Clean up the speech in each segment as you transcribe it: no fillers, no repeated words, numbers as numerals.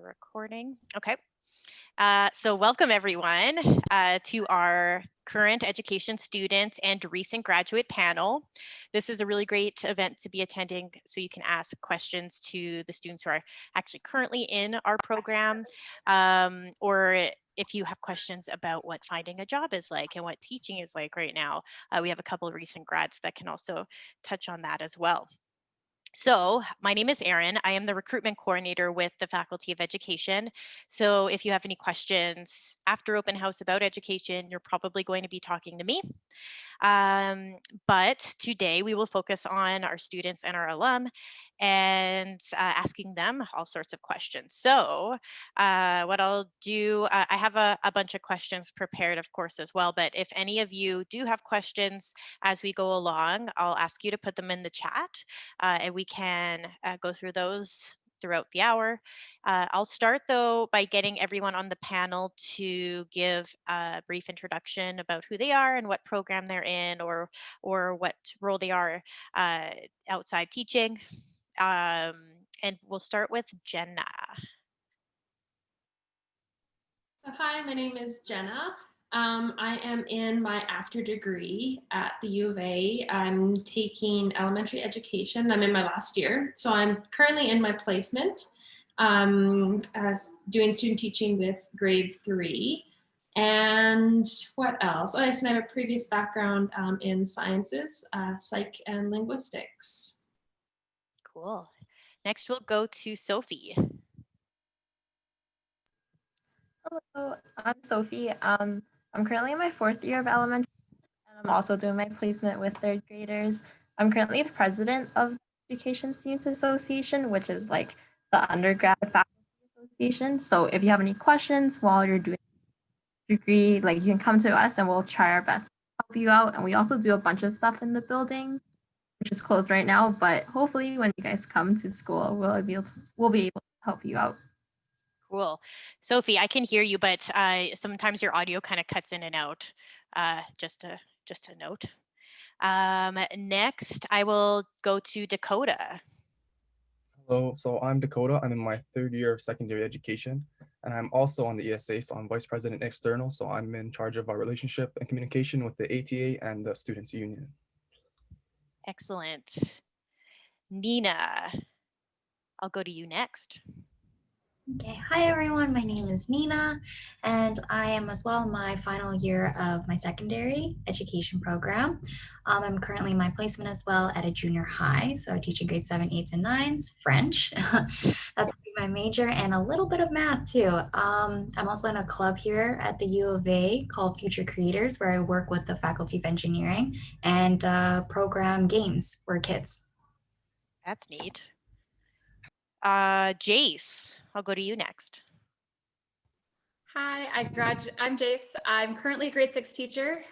Recording. Okay. So welcome everyone to our current education student and recent graduate panel. This is a really great event to be attending so you can ask questions to the students who are actually currently in our program, or if you have questions about what finding a job is like and what teaching is like right now. We have a couple of recent grads that can also touch on that as well. So my name is Erin. I am the recruitment coordinator with the Faculty of Education. So if you have any questions after open house about education, you're probably going to be talking to me. But today we will focus on our students and our alum and asking them all sorts of questions. So what I'll do, I have a bunch of questions prepared, of course, as well. But if any of you do have questions as we go along, I'll ask you to put them in the chat and we can go through those throughout the hour. I'll start though by getting everyone on the panel to give a brief introduction about who they are and what program they're in or what role they are outside teaching. And we'll start with Jenna. Hi, my name is Jenna. I am in my after degree at the U of A. I'm taking elementary education. I'm in my last year. So I'm currently in my placement as doing student teaching with grade 3. And what else? Oh, yes, and I have a previous background in sciences, psych and linguistics. Cool. Next, we'll go to Sophie. Hello, I'm Sophie. I'm currently in my 4th year of elementary, and I'm also doing my placement with 3rd graders. I'm currently the president of the Education Students Association, which is like the undergrad faculty association. So if you have any questions while you're doing your degree, like you can come to us and we'll try our best to help you out. And we also do a bunch of stuff in the building, which is closed right now, but hopefully when you guys come to school, we'll be able to help you out. Cool. Sophie, I can hear you, but sometimes your audio kind of cuts in and out, just a note. Next, I will go to Dakota. Hello, so I'm Dakota. I'm in my 3rd year of secondary education, and I'm also on the ESEA, so I'm Vice President External, so I'm in charge of our relationship and communication with the ATA and the Students' Union. Excellent. Nina, I'll go to you next. Okay, hi everyone, my name is Nina, and I am as well in my final year of my secondary education program. I'm currently in my placement as well at a junior high, so teaching grade 7, 8s, and 9s, French. That's my major, and a little bit of math too. I'm also in a club here at the U of A called Future Creators, where I work with the Faculty of Engineering and program games for kids. That's neat. Jace, I'll go to you next. Hi, I'm Jace. I'm currently a grade 6 teacher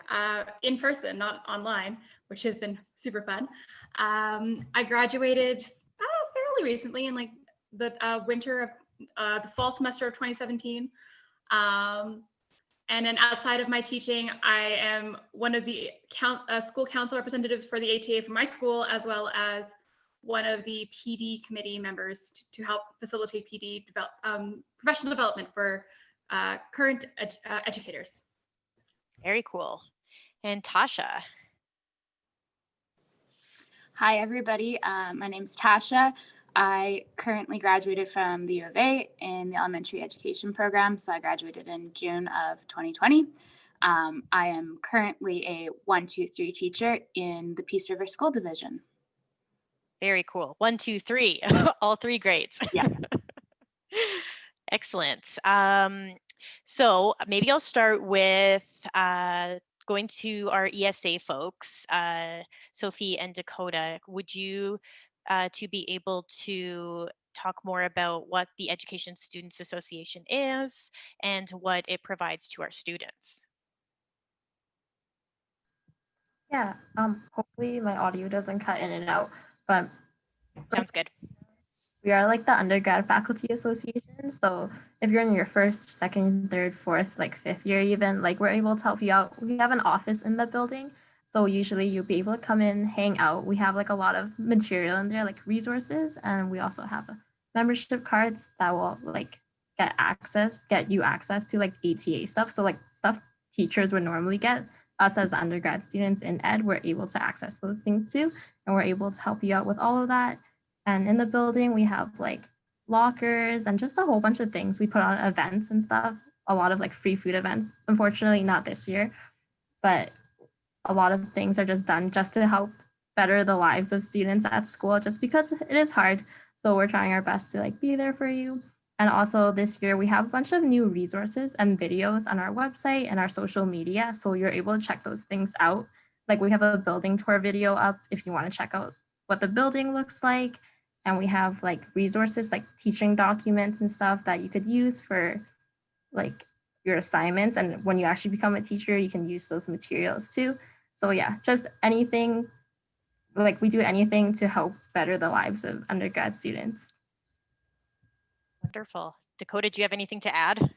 in person, not online, which has been super fun. I graduated fairly recently in like the winter of the fall semester of 2017. And then outside of my teaching, I am one of the school council representatives for the ATA for my school, as well as one of the PD committee members to help facilitate PD professional development for current educators. Very cool. And Tasha. Hi, everybody. My name is Tasha. I currently graduated from the U of A in the elementary education program. So I graduated in June of 2020. I am currently a 1, 2, 3 teacher in the Peace River School Division. Very cool. 1, 2, 3, all 3 grades. Yeah. Excellent. So maybe I'll start with going to our ESA folks, Sophie and Dakota. Would you to be able to talk more about what the Education Students Association is and what it provides to our students? Yeah, hopefully my audio doesn't cut in and out, but sounds good. We are like the undergrad faculty association. So if you're in your 1st, 2nd, 3rd, 4th, like 5th year even, like we're able to help you out. We have an office in the building. So usually you'll be able to come in, hang out. We have like a lot of material in there, like resources. And we also have membership cards that will like get you access to like ATA stuff. So like stuff teachers would normally get, us as undergrad students in ed, we're able to access those things too. And we're able to help you out with all of that. And in the building, we have like lockers and just a whole bunch of things. We put on events and stuff, a lot of like free food events. Unfortunately, not this year, but a lot of things are just done just to help better the lives of students at school, just because it is hard. So we're trying our best to like be there for you. And also this year we have a bunch of new resources and videos on our website and our social media. So you're able to check those things out. Like we have a building tour video up if you want to check out what the building looks like. And we have like resources like teaching documents and stuff that you could use for like your assignments. And when you actually become a teacher, you can use those materials too. So yeah, just anything, like we do anything to help better the lives of undergrad students. Wonderful. Dakota, do you have anything to add?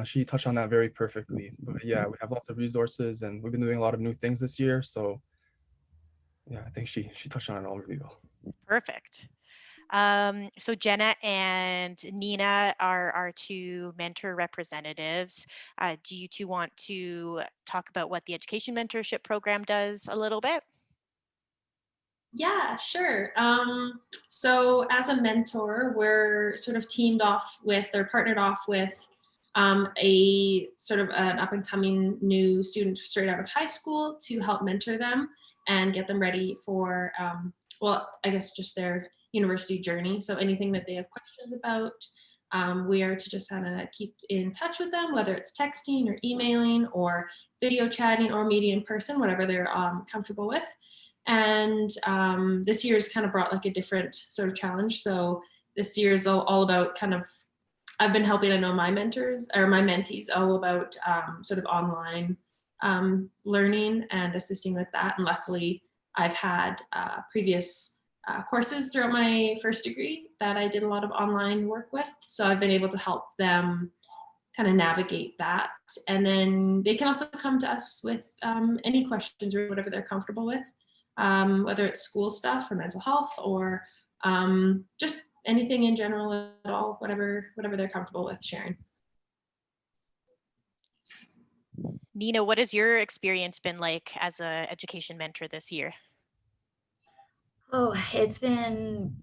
She touched on that very perfectly. But yeah, we have lots of resources and we've been doing a lot of new things this year. So yeah, I think she touched on it all really well. Perfect. So Jenna and Nina are our two mentor representatives. Do you two want to talk about what the education mentorship program does a little bit? Yeah, sure. So as a mentor, we're sort of teamed off with or partnered off with a sort of an up and coming new student straight out of high school to help mentor them and get them ready for, well, I guess just their university journey. So anything that they have questions about, we are to just kind of keep in touch with them, whether it's texting or emailing or video chatting or meeting in person, whatever they're comfortable with. And this year's kind of brought like a different sort of challenge. So this year is all about kind of, I've been helping, I know my mentors or my mentees all about sort of online learning and assisting with that. And luckily I've had previous courses throughout my first degree that I did a lot of online work with. So I've been able to help them kind of navigate that. And then they can also come to us with any questions or whatever they're comfortable with. Whether it's school stuff or mental health or just anything in general at all, whatever they're comfortable with sharing. Nina, what has your experience been like as an education mentor this year? Oh, it's been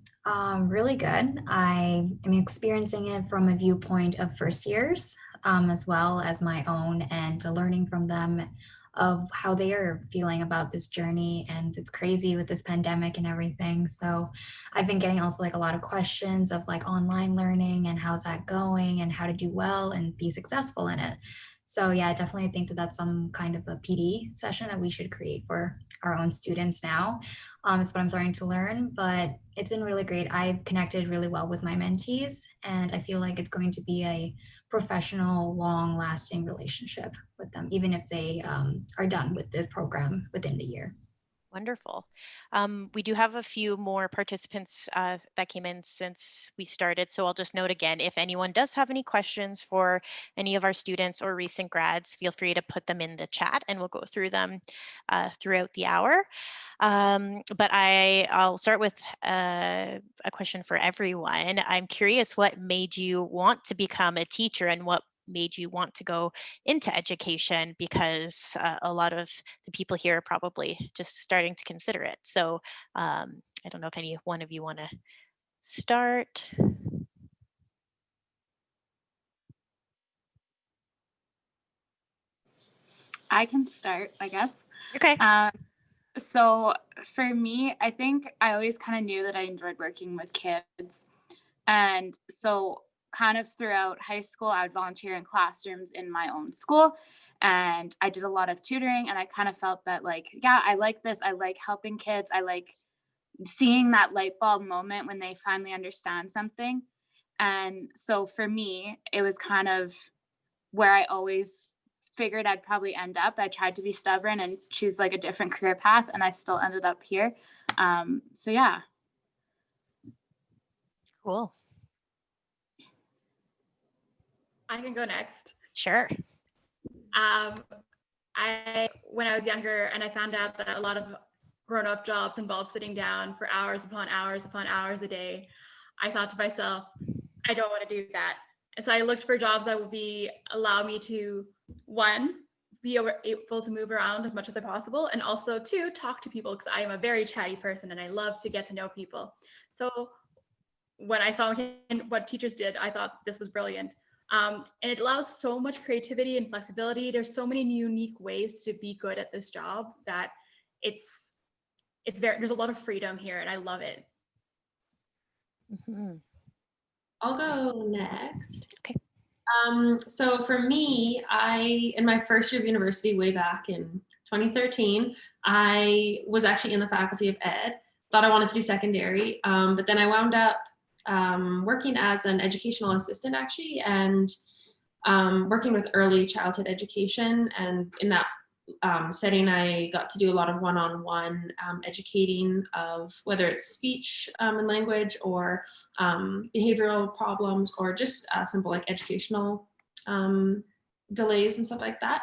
really good. I am experiencing it from a viewpoint of first years, as well as my own, and learning from them of how they are feeling about this journey. And it's crazy with this pandemic and everything. So I've been getting also like a lot of questions of like online learning and how's that going and how to do well and be successful in it. So yeah, I definitely think that that's some kind of a PD session that we should create for our own students now. Is what I'm starting to learn, but it's been really great. I've connected really well with my mentees, and I feel like it's going to be a professional, long-lasting relationship with them, even if they are done with the program within the year. Wonderful. We do have a few more participants that came in since we started. So I'll just note again, if anyone does have any questions for any of our students or recent grads, feel free to put them in the chat and we'll go through them throughout the hour. But I'll start with a question for everyone. I'm curious what made you want to become a teacher and what made you want to go into education, because a lot of the people here are probably just starting to consider it. So I don't know if any one of you want to start. I can start, I guess. Okay. So for me, I think I always kind of knew that I enjoyed working with kids. And so kind of throughout high school, I would volunteer in classrooms in my own school. And I did a lot of tutoring, and I kind of felt that like, yeah, I like this. I like helping kids. I like seeing that light bulb moment when they finally understand something. And so for me, it was kind of where I always figured I'd probably end up. I tried to be stubborn and choose like a different career path, and I still ended up here. So yeah. Cool. I can go next. Sure. When I was younger and I found out that a lot of grown-up jobs involve sitting down for hours upon hours upon hours a day, I thought to myself, I don't want to do that. And so I looked for jobs that would allow me to, one, be able to move around as much as possible, and also two, talk to people, because I am a very chatty person and I love to get to know people. So when I saw what teachers did, I thought this was brilliant. And it allows so much creativity and flexibility. There's so many unique ways to be good at this job that there's a lot of freedom here, and I love it. Mhm. I'll go next. Okay. So for me, in my first year of university way back in 2013, I was actually in the faculty of ed, thought I wanted to do secondary, but then I wound up working as an educational assistant actually, and working with early childhood education. And in that setting, I got to do a lot of one-on-one educating of whether it's speech and language, or behavioral problems, or just simple like educational delays and stuff like that.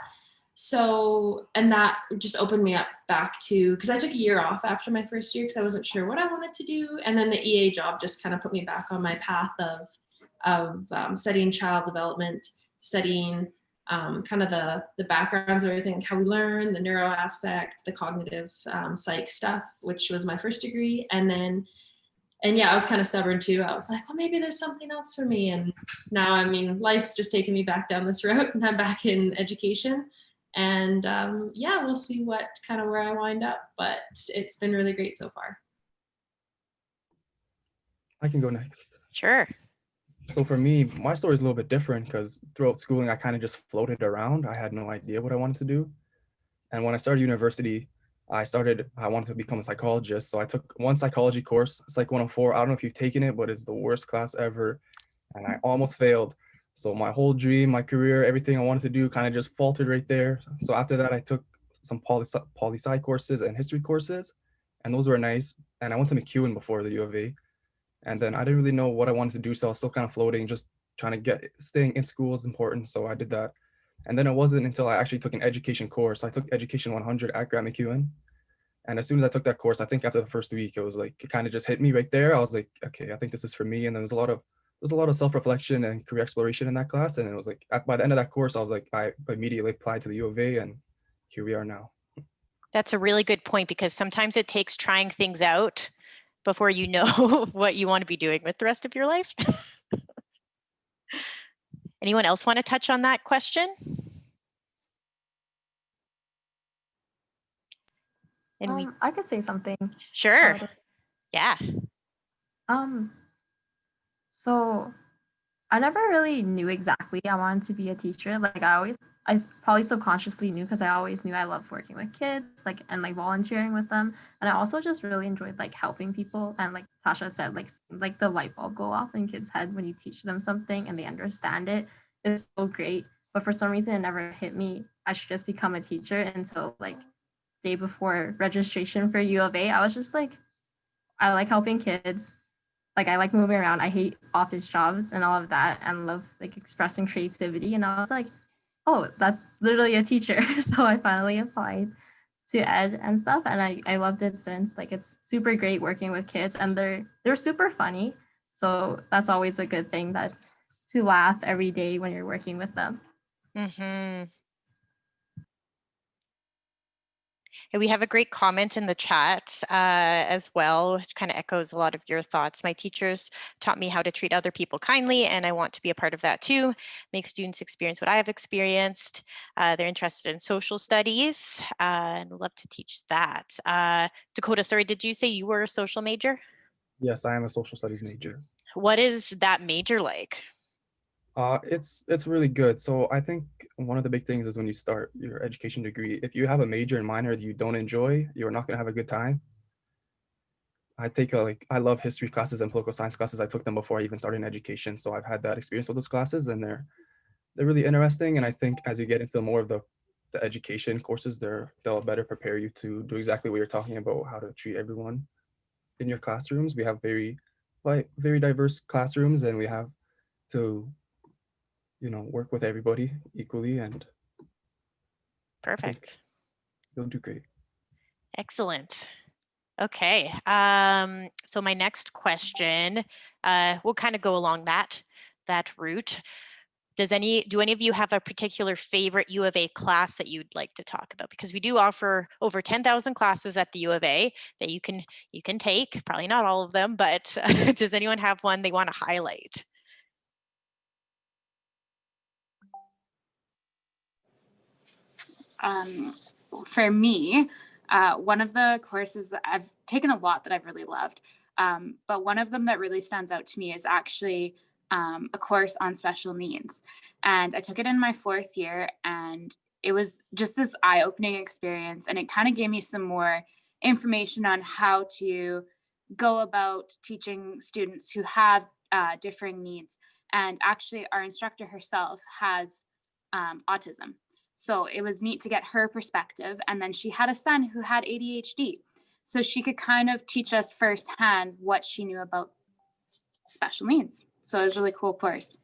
So, and that just opened me up back to, because I took a year off after my first year because I wasn't sure what I wanted to do. And then the EA job just kind of put me back on my path of studying child development, studying kind of the backgrounds of everything, how we learn, the neuro aspect, the cognitive psych stuff, which was my first degree. And yeah, I was kind of stubborn too. I was like, well, maybe there's something else for me. And now, I mean, life's just taken me back down this road, and I'm back in education. And yeah, we'll see where I wind up, but it's been really great so far. I can go next. Sure. So for me, my story is a little bit different because throughout schooling, I kind of just floated around. I had no idea what I wanted to do. And when I started university, I wanted to become a psychologist. So I took one psychology course, Psych 104. I don't know if you've taken it, but it's the worst class ever. And I almost failed. So my whole dream, my career, everything I wanted to do kind of just faltered right there. So after that, I took some poli-sci courses and history courses, and those were nice. And I went to McEwen before the U of A. And then I didn't really know what I wanted to do. So I was still kind of floating, just trying to staying in school is important. So I did that. And then it wasn't until I actually took an education course. I took Education 100 at Grant McEwen. And as soon as I took that course, I think after the first week, it was like, it kind of just hit me right there. I was like, okay, I think this is for me. And there was a lot of self-reflection and career exploration in that class. And it was like, by the end of that course, I was like, I immediately applied to the U of A, and here we are now. That's a really good point, because sometimes it takes trying things out before you know what you want to be doing with the rest of your life. Anyone else want to touch on that question? And I could say something. Sure. Yeah. So I never really knew exactly I wanted to be a teacher. Like I probably subconsciously knew, because I always knew I loved working with kids, and volunteering with them. And I also just really enjoyed helping people. And like Tasha said, like the light bulb go off in kids' head when you teach them something and they understand it. It's so great. But for some reason, it never hit me I should just become a teacher until day before registration for U of A. I was just like, I like helping kids. I like moving around. I hate office jobs and all of that, and love expressing creativity. And I was like, oh, that's literally a teacher. So I finally applied to ed and stuff, and I loved it since. It's super great working with kids, and they're super funny. So that's always a good thing, that to laugh every day when you're working with them. Mm-hmm. And we have a great comment in the chat as well, which kind of echoes a lot of your thoughts. My teachers taught me how to treat other people kindly, and I want to be a part of that too. Make students experience what I have experienced. They're interested in social studies and love to teach that. Dakota, sorry, did you say you were a social major? Yes, I am a social studies major. What is that major like? It's really good. So I think one of the big things is when you start your education degree, if you have a major and minor that you don't enjoy, you're not gonna have a good time. I love history classes and political science classes. I took them before I even started in education, so I've had that experience with those classes, and they're really interesting. And I think as you get into more of the education courses, they'll better prepare you to do exactly what you're talking about, how to treat everyone in your classrooms. We have very diverse classrooms, and we have to work with everybody equally, and Perfect. you'll do great. Excellent. Okay. So my next question will kind of go along that that route. Do any of you have a particular favorite U of A class that you'd like to talk about? Because we do offer over 10,000 classes at the U of A that you can take, probably not all of them, but does anyone have one they want to highlight? For me, one of the courses that I've taken a lot that I've really loved, but one of them that really stands out to me is actually a course on special needs. And I took it in my 4th year, and it was just this eye-opening experience. And it kind of gave me some more information on how to go about teaching students who have differing needs. And actually, our instructor herself has autism. So it was neat to get her perspective. And then she had a son who had ADHD. So she could kind of teach us firsthand what she knew about special needs. So it was a really cool course.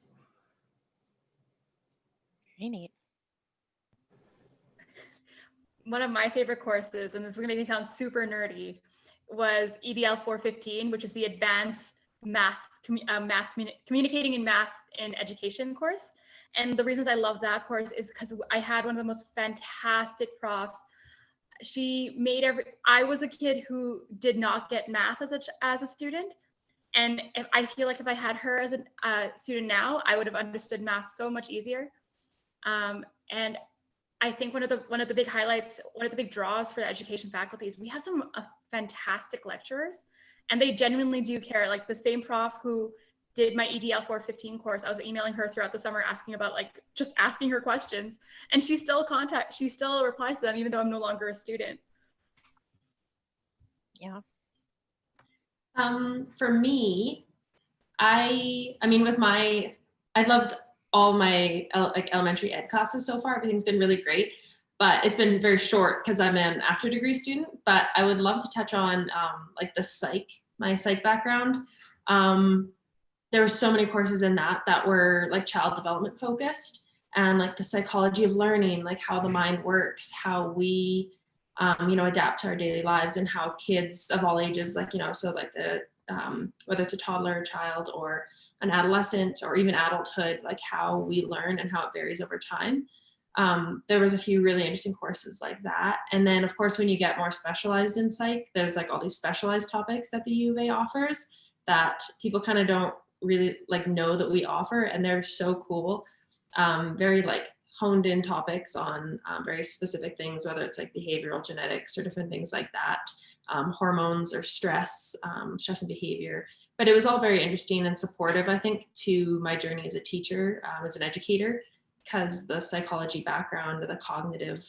Very neat. One of my favorite courses, and this is gonna make me sound super nerdy, was EDL 415, which is the Advanced Communicating in Math and Education course. And the reasons I love that course is because I had one of the most fantastic profs. I was a kid who did not get math as a student. And I feel like if I had her as a student now, I would have understood math so much easier. And I think one of the big highlights, one of the big draws for the education faculty is we have some fantastic lecturers, and they genuinely do care. Like the same prof who did my EDL 415 course, I was emailing her throughout the summer asking about just asking her questions, and she still replies to them even though I'm no longer a student. Yeah. For me, I loved all my elementary ed classes so far. Everything's been really great, but it's been very short because I'm an after degree student. But I would love to touch on my psych background. There were so many courses in that were like child development focused, and like the psychology of learning, like how the mind works, how we adapt to our daily lives, and how kids of all ages, whether it's a toddler, a child, or an adolescent, or even adulthood, like how we learn and how it varies over time. There was a few really interesting courses like that. And then of course, when you get more specialized in psych, there's like all these specialized topics that the U of A offers that people kind of don't really know that we offer. And they're so cool. Very honed in topics on very specific things, whether it's behavioral genetics or different things like that, hormones or stress and behavior. But it was all very interesting and supportive, I think, to my journey as a teacher, as an educator, because the psychology background, the cognitive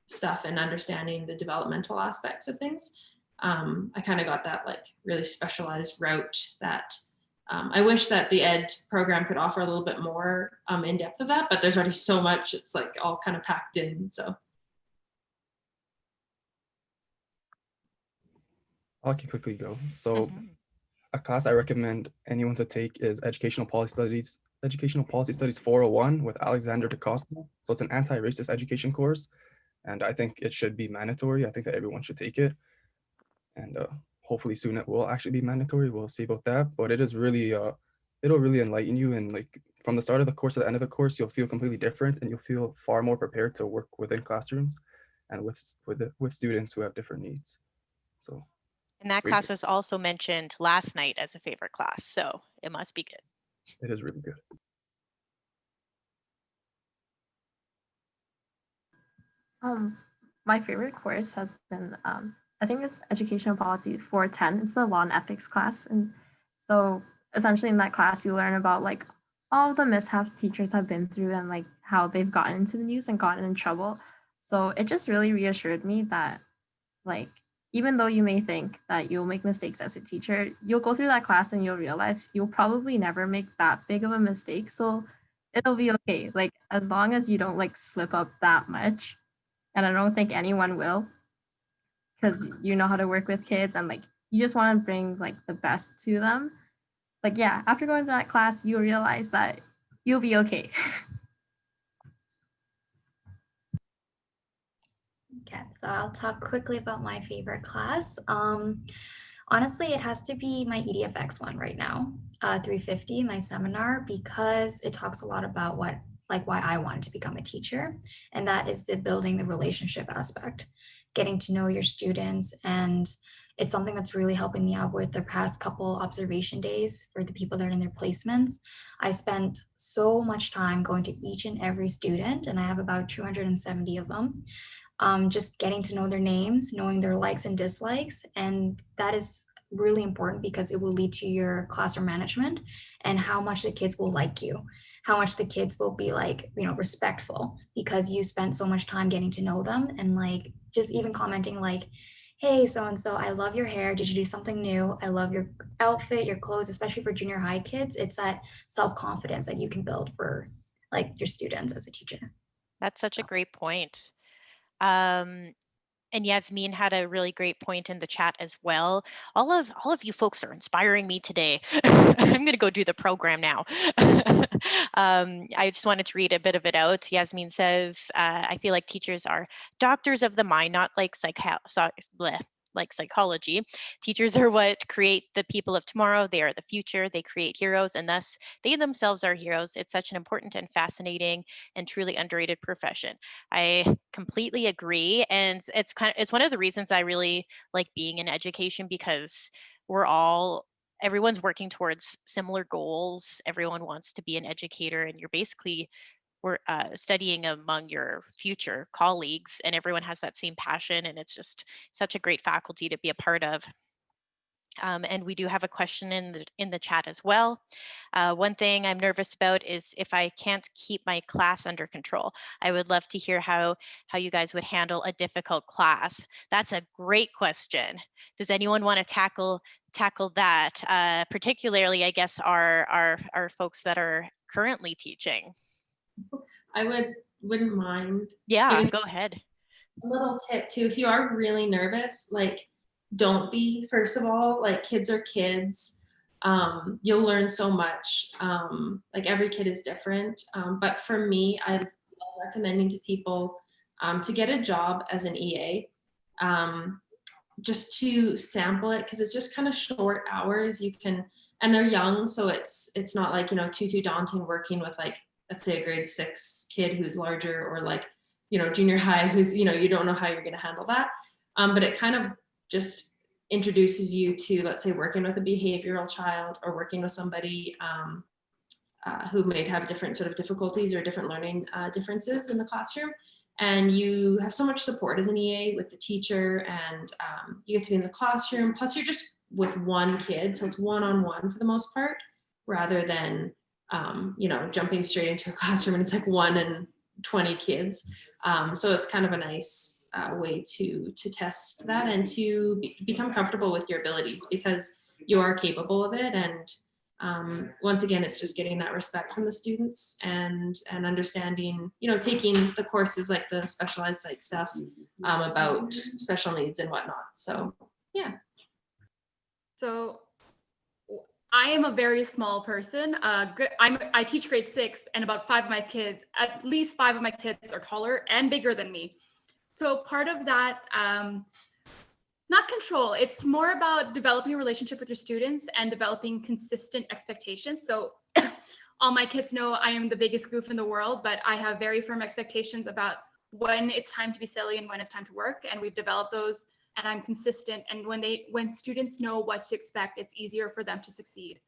stuff, and understanding the developmental aspects of things. I kind of got that really specialized route that I wish that the ed program could offer a little bit more in depth of that, but there's already so much, it's all kind of packed in, so. I can quickly go. So a class I recommend anyone to take is Educational Policy Studies 401 with Alexander DaCosta. So it's an anti-racist education course, and I think it should be mandatory. I think that everyone should take it, and hopefully soon it will actually be mandatory. We'll see about that, but it is really it'll really enlighten you, and from the start of the course to the end of the course, you'll feel completely different, and you'll feel far more prepared to work within classrooms and with students who have different needs. So. And that class was also mentioned last night as a favorite class, so it must be good. It is really good. My favorite course has been, I think it's Educational Policy 410. It's the Law and Ethics class. And so essentially in that class, you learn about all the mishaps teachers have been through and how they've gotten into the news and gotten in trouble. So it just really reassured me that even though you may think that you'll make mistakes as a teacher, you'll go through that class and you'll realize you'll probably never make that big of a mistake. So it'll be okay. As long as you don't slip up that much. And I don't think anyone will, because you know how to work with kids and you just want to bring the best to them. Yeah, after going to that class, you realize that you'll be okay. Okay, so I'll talk quickly about my favorite class. Honestly, it has to be my EDFX one right now. 350, my seminar, because it talks a lot about why I wanted to become a teacher. And that is the building the relationship aspect, getting to know your students. And it's something that's really helping me out with the past couple observation days for the people that are in their placements. I spent so much time going to each and every student, and I have about 270 of them, just getting to know their names, knowing their likes and dislikes. And that is really important because it will lead to your classroom management and how much the kids will like you, how much the kids will be like, respectful because you spent so much time getting to know them, and like just even commenting like, hey, so and so, I love your hair. Did you do something new? I love your outfit, your clothes, especially for junior high kids. It's that self-confidence that you can build for like your students as a teacher. That's such a great point. Um, and Yasmin had a really great point in the chat as well. All of you folks are inspiring me today. I'm going to go do the program now. I just wanted to read a bit of it out. Yasmin says, I feel like teachers are doctors of the mind, not like like psychology. Teachers are what create the people of tomorrow. They are the future. They create heroes, and thus they themselves are heroes. It's such an important and fascinating and truly underrated profession. I completely agree, and it's one of the reasons I really like being in education, because everyone's working towards similar goals. Everyone wants to be an educator, and you're basically we're studying among your future colleagues, and everyone has that same passion, and it's just such a great faculty to be a part of. And we do have a question in the chat as well. One thing I'm nervous about is if I can't keep my class under control. I would love to hear how you guys would handle a difficult class. That's a great question. Does anyone want to tackle that? Particularly, I guess, our folks that are currently teaching. I wouldn't mind Yeah, giving go ahead. a little tip too. If you are really nervous, like don't be, first of all, like kids are kids. You'll learn so much. Like every kid is different. But for me, I love recommending to people to get a job as an EA, just to sample it, because it's just kind of short hours. You can, and they're young, so it's not like, too daunting working with like, let's say a grade 6 kid who's larger, or like, junior high who's, you don't know how you're going to handle that. But it kind of just introduces you to, let's say, working with a behavioral child, or working with somebody who may have different sort of difficulties or different learning differences in the classroom. And you have so much support as an EA with the teacher, and you get to be in the classroom. Plus, you're just with one kid, so it's one-on-one for the most part, rather than jumping straight into a classroom and it's like 1 and 20 kids. So it's kind of a nice way to test that and to become comfortable with your abilities, because you are capable of it. And once again, it's just getting that respect from the students, and understanding, taking the courses like the specialized psych stuff about special needs and whatnot. So yeah. So I am a very small person. I teach grade 6, and about at least five of my kids are taller and bigger than me. So part of that, not control, it's more about developing a relationship with your students and developing consistent expectations. So all my kids know I am the biggest goof in the world, but I have very firm expectations about when it's time to be silly and when it's time to work. And we've developed those, and I'm consistent. And when students know what to expect, it's easier for them to succeed.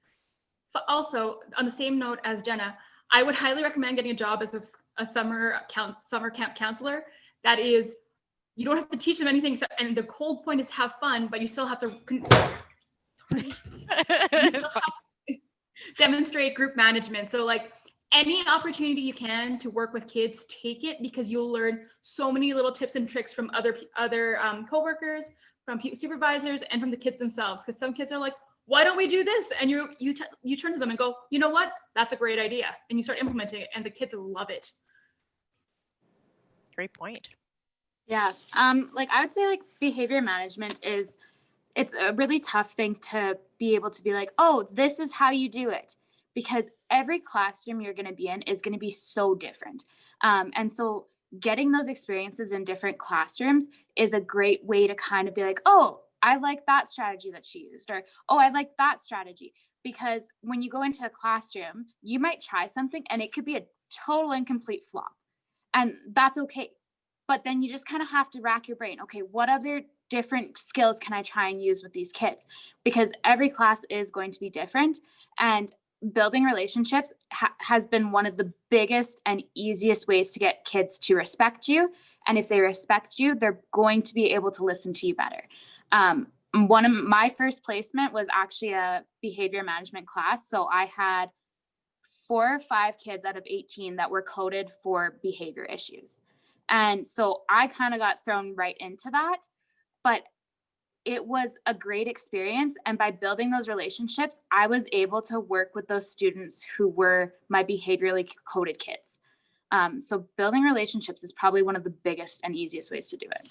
But also, on the same note as Jenna, I would highly recommend getting a job as a summer camp counselor. That is, you don't have to teach them anything, and the whole point is to have fun, but you still have to demonstrate group management. So like any opportunity you can to work with kids, take it, because you'll learn so many little tips and tricks from other coworkers, from supervisors, and from the kids themselves. Because some kids are like, why don't we do this? And you turn to them and go, you know what? That's a great idea. And you start implementing it, and the kids love it. Great point. Yeah. Like I would say like behavior management it's a really tough thing to be able to be like, oh, this is how you do it, because every classroom you're going to be in is going to be so different. And so getting those experiences in different classrooms is a great way to kind of be like, oh, I like that strategy that she used, or, oh, I like that strategy. because when you go into a classroom, you might try something and it could be a total incomplete flop. And that's okay. But then you just kind of have to rack your brain. Okay, what other different skills can I try and use with these kids? Because every class is going to be different. And building relationships has been one of the biggest and easiest ways to get kids to respect you. And if they respect you, they're going to be able to listen to you better. One of my first placement was actually a behavior management class. So I had 4 or 5 kids out of 18 that were coded for behavior issues. And so I kind of got thrown right into that, but it was a great experience. And by building those relationships, I was able to work with those students who were my behaviorally coded kids. So building relationships is probably one of the biggest and easiest ways to do it.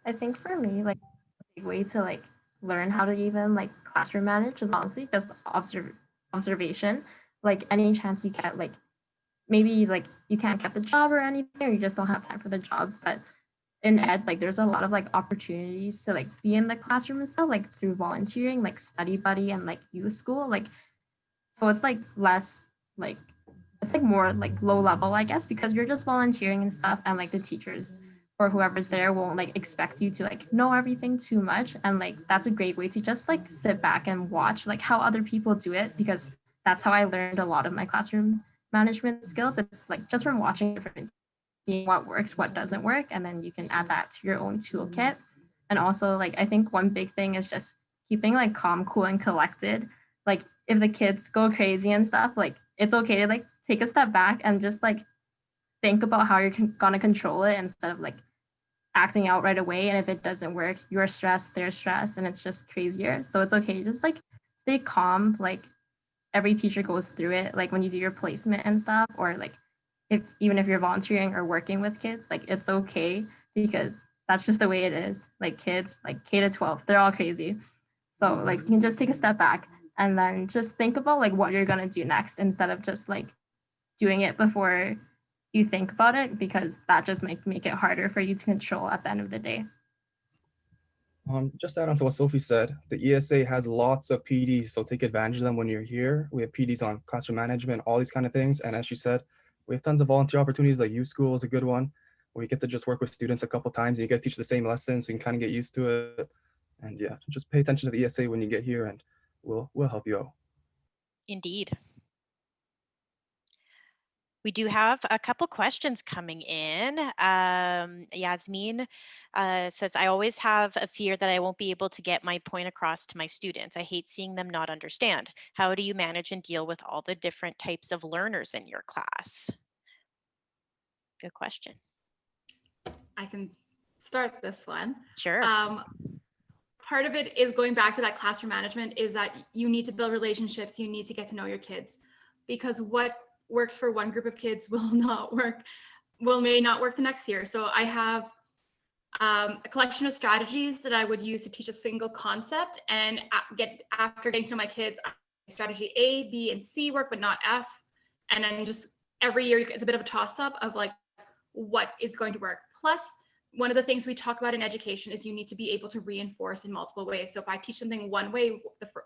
I think for me, like a big way to like learn how to even like classroom manage is honestly just observation. Like any chance you get, like maybe like you can't get the job or anything, or you just don't have time for the job. But in ed, like there's a lot of like opportunities to like be in the classroom and stuff, like through volunteering, like study buddy and like youth school. Like so it's like less like it's like more like low level, I guess, because you're just volunteering and stuff, and like the teachers or whoever's there won't like expect you to like know everything too much. And like that's a great way to just like sit back and watch like how other people do it, because that's how I learned a lot of my classroom management skills. It's like just from watching different, seeing what works, what doesn't work, and then you can add that to your own toolkit. And also like I think one big thing is just keeping like calm, cool, and collected. Like if the kids go crazy and stuff, like it's okay to like take a step back and just like think about how you're gonna control it instead of like acting out right away. And if it doesn't work, you're stressed, they're stressed, and it's just crazier. So it's okay, just like stay calm. Like every teacher goes through it, like when you do your placement and stuff, or like if even if you're volunteering or working with kids, like it's okay, because that's just the way it is. Like kids like K to 12, they're all crazy. So like you can just take a step back and then just think about like what you're gonna do next, instead of just like doing it before you think about it, because that just make it harder for you to control at the end of the day. Just to add on to what Sophie said, the ESA has lots of PDs, so take advantage of them when you're here. We have PDs on classroom management, all these kind of things. And as she said, we have tons of volunteer opportunities, like youth school is a good one, where you get to just work with students a couple times and you get to teach the same lessons, so you can kind of get used to it. And yeah, just pay attention to the ESA when you get here, and we'll help you out. Indeed. We do have a couple questions coming in. Yasmin says, I always have a fear that I won't be able to get my point across to my students. I hate seeing them not understand. How do you manage and deal with all the different types of learners in your class? Good question. I can start this one. Sure. Part of it is going back to that classroom management, is that you need to build relationships. You need to get to know your kids, because what works for one group of kids may not work the next year. So I have a collection of strategies that I would use to teach a single concept, and after getting to know my kids, strategy A, B, and C work, but not F. And then just every year it's a bit of a toss up of like what is going to work. Plus, one of the things we talk about in education is you need to be able to reinforce in multiple ways. So if I teach something one way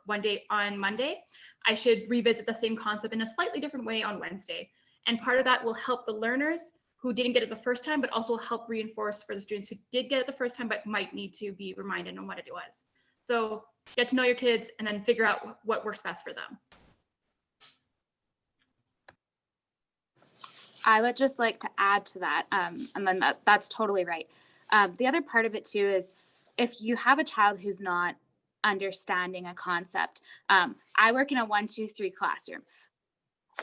one day on Monday, I should revisit the same concept in a slightly different way on Wednesday. And part of that will help the learners who didn't get it the first time, but also help reinforce for the students who did get it the first time, but might need to be reminded on what it was. So get to know your kids and then figure out what works best for them. I would just like to add to that, and then that's totally right. The other part of it too is if you have a child who's not understanding a concept, I work in a 1, 2, 3 classroom.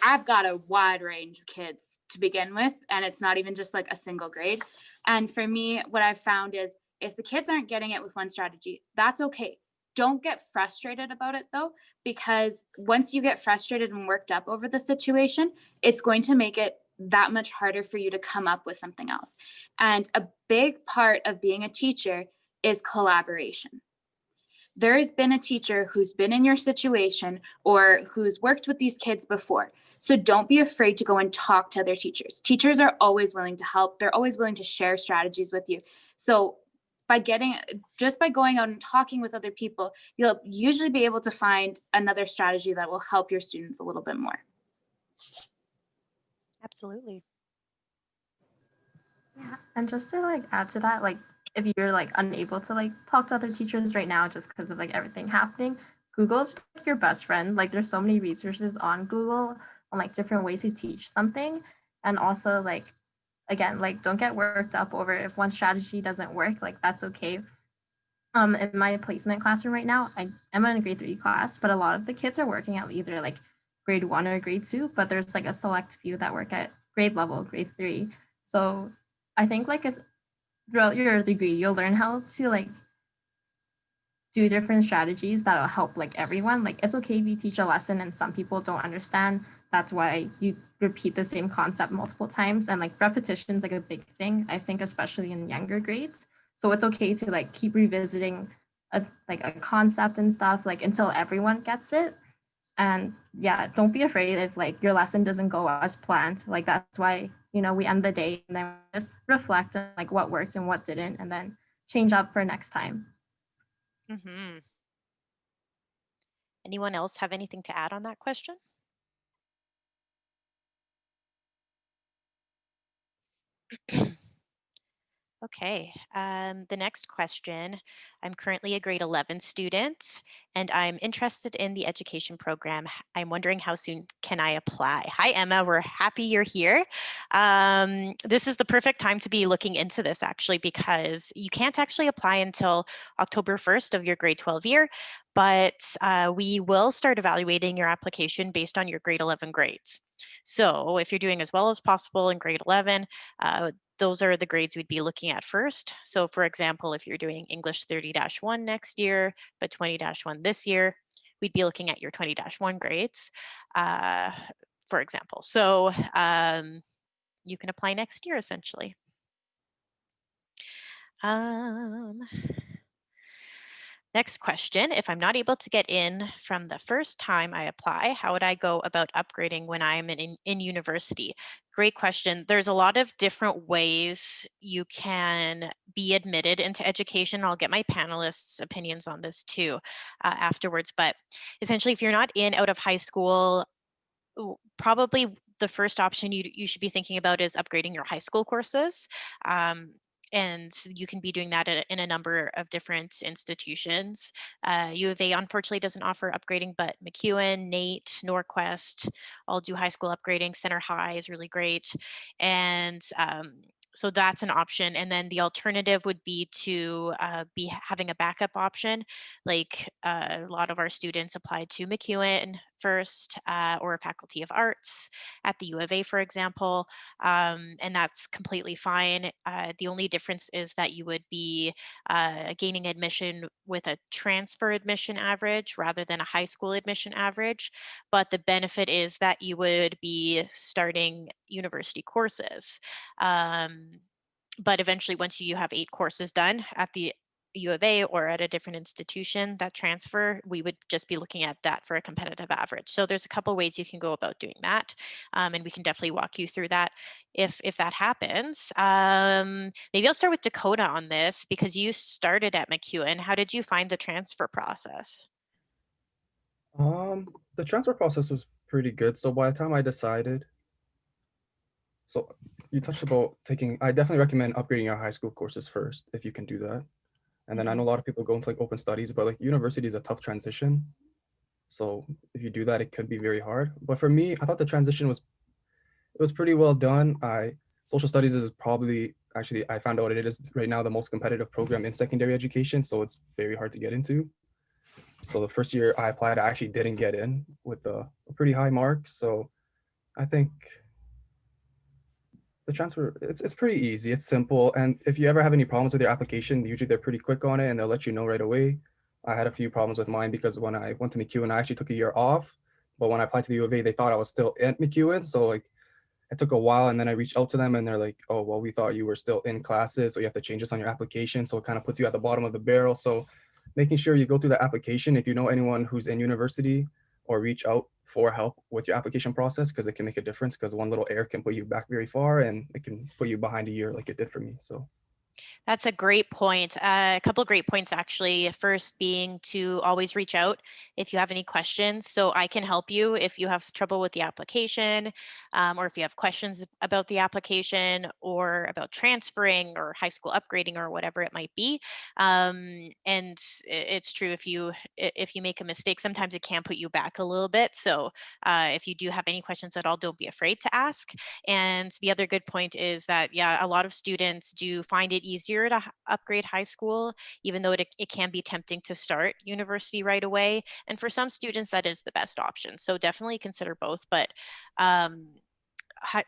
I've got a wide range of kids to begin with, and it's not even just like a single grade. And for me, what I've found is if the kids aren't getting it with one strategy, that's okay. Don't get frustrated about it though, because once you get frustrated and worked up over the situation, it's going to make it that much harder for you to come up with something else. And a big part of being a teacher is collaboration. There has been a teacher who's been in your situation or who's worked with these kids before. So don't be afraid to go and talk to other teachers. Teachers are always willing to help. They're always willing to share strategies with you. So by going out and talking with other people, you'll usually be able to find another strategy that will help your students a little bit more. Absolutely. Yeah, and just to like add to that, like if you're like unable to like talk to other teachers right now just because of like everything happening, Google's like your best friend. Like there's so many resources on Google on like different ways to teach something. And also like again, like don't get worked up over if one strategy doesn't work, like that's okay. In my placement classroom right now, I am in a grade 3 class, but a lot of the kids are working at either like grade 1 or grade 2, but there's like a select few that work at grade level, grade 3. So I think like if throughout your degree, you'll learn how to like do different strategies that'll help like everyone. Like it's okay if you teach a lesson and some people don't understand. That's why you repeat the same concept multiple times. And like repetition is like a big thing, I think, especially in younger grades. So it's okay to like keep revisiting a concept and stuff like until everyone gets it. And yeah, don't be afraid if like your lesson doesn't go as planned. Like that's why, you know, we end the day and then just reflect on like what worked and what didn't and then change up for next time. Hmm. Anyone else have anything to add on that question? Okay, the next question. I'm currently a grade 11 student and I'm interested in the education program. I'm wondering how soon can I apply? Hi, Emma. We're happy you're here. This is the perfect time to be looking into this actually, because you can't actually apply until October 1st of your grade 12 year, but we will start evaluating your application based on your grade 11 grades. So if you're doing as well as possible in grade 11, those are the grades we'd be looking at first. So for example, if you're doing English 30-1 next year, but 20-1 this year, we'd be looking at your 20-1 grades, for example. So you can apply next year essentially. Next question, if I'm not able to get in from the first time I apply, how would I go about upgrading when I'm in university? Great question. There's a lot of different ways you can be admitted into education. I'll get my panelists' opinions on this too afterwards. But essentially, if you're not in out of high school, probably the first option you should be thinking about is upgrading your high school courses. And you can be doing that in a number of different institutions. U of A unfortunately doesn't offer upgrading, but McEwen, NAIT, Norquest all do high school upgrading. Center High is really great. And so that's an option. And then the alternative would be to be having a backup option. Like a lot of our students applied to McEwen first or Faculty of Arts at the U of A, for example. And that's completely fine. The only difference is that you would be gaining admission with a transfer admission average rather than a high school admission average. But the benefit is that you would be starting university courses. But eventually, once you have 8 courses done at the U of A or at a different institution, that transfer, we would just be looking at that for a competitive average. So there's a couple ways you can go about doing that. And we can definitely walk you through that if that happens. Maybe I'll start with Dakota on this because you started at McEwen. How did you find the transfer process? The transfer process was pretty good. So by the time I decided, so you touched about taking, I definitely recommend upgrading your high school courses first if you can do that. And then I know a lot of people go into like open studies, but like university is a tough transition. So if you do that, it could be very hard. But for me, I thought the transition was pretty well done. Social studies is probably actually I found out it is right now the most competitive program in secondary education, so it's very hard to get into. So the first year I applied, I actually didn't get in with a pretty high mark. So I think the transfer it's pretty easy, it's simple, and if you ever have any problems with your application, usually they're pretty quick on it and they'll let you know right away. I had a few problems with mine because when I went to McEwen, I actually took a year off, but when I applied to the U of A, they thought I was still at McEwen, so like it took a while, and then I reached out to them and they're like, oh, well, we thought you were still in classes, so you have to change this on your application. So it kind of puts you at the bottom of the barrel. So making sure you go through the application, if you know anyone who's in university, or reach out for help with your application process, because it can make a difference, because one little error can put you back very far and it can put you behind a year like it did for me. So That's a great point. A couple of great points, actually. First being to always reach out if you have any questions. So I can help you if you have trouble with the application, or if you have questions about the application or about transferring or high school upgrading or whatever it might be. And it's true, if you make a mistake, sometimes it can put you back a little bit. So if you do have any questions at all, don't be afraid to ask. And the other good point is that, yeah, a lot of students do find it easier to upgrade high school, even though it can be tempting to start university right away. And for some students, that is the best option. So definitely consider both. But um, high,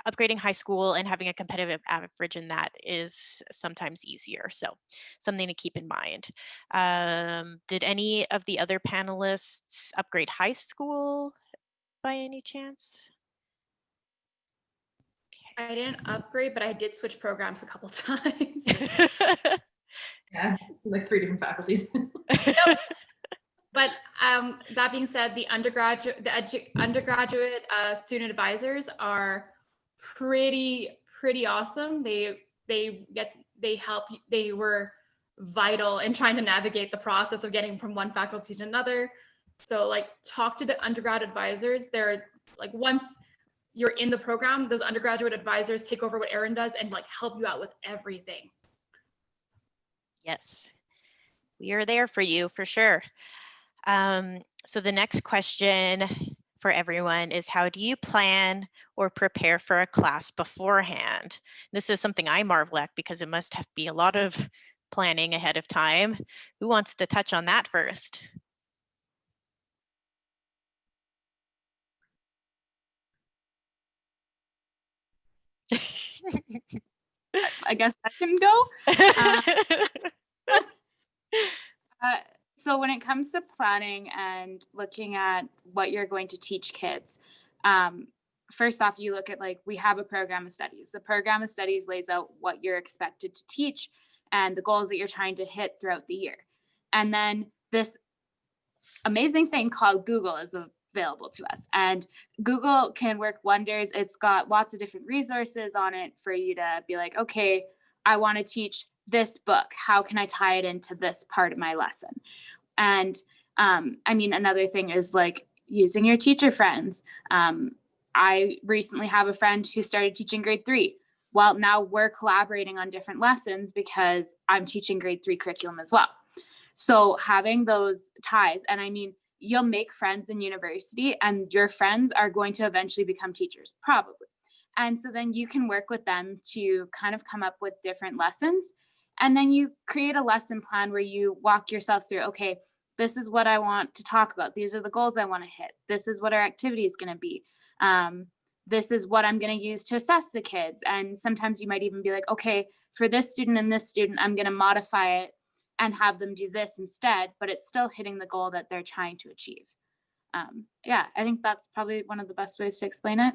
upgrading high school and having a competitive average in that is sometimes easier. So something to keep in mind. Did any of the other panelists upgrade high school by any chance? I didn't upgrade, but I did switch programs a couple times. Yeah, it's like 3 different faculties. Nope. But that being said, the undergraduate student advisors are pretty awesome. They help. They were vital in trying to navigate the process of getting from one faculty to another. So like, talk to the undergrad advisors. They're like, once you're in the program, those undergraduate advisors take over what Erin does and like help you out with everything. Yes, we are there for you for sure. So the next question for everyone is, how do you plan or prepare for a class beforehand? This is something I marvel at because it must be a lot of planning ahead of time. Who wants to touch on that first? I guess I can go. So when it comes to planning and looking at what you're going to teach kids, first off, you look at, like, we have a program of studies. The program of studies lays out what you're expected to teach and the goals that you're trying to hit throughout the year. And then this amazing thing called Google is available to us. And Google can work wonders. It's got lots of different resources on it for you to be like, okay, I want to teach this book. How can I tie it into this part of my lesson? And I mean, another thing is like using your teacher friends. I recently have a friend who started teaching grade 3. Well, now we're collaborating on different lessons because I'm teaching grade 3 curriculum as well. So having those ties, and I mean, you'll make friends in university and your friends are going to eventually become teachers, probably. And so then you can work with them to kind of come up with different lessons. And then you create a lesson plan where you walk yourself through, okay, this is what I want to talk about. These are the goals I want to hit. This is what our activity is going to be. This is what I'm going to use to assess the kids. And sometimes you might even be like, okay, for this student and this student, I'm going to modify it and have them do this instead, but it's still hitting the goal that they're trying to achieve. Yeah, I think that's probably one of the best ways to explain it.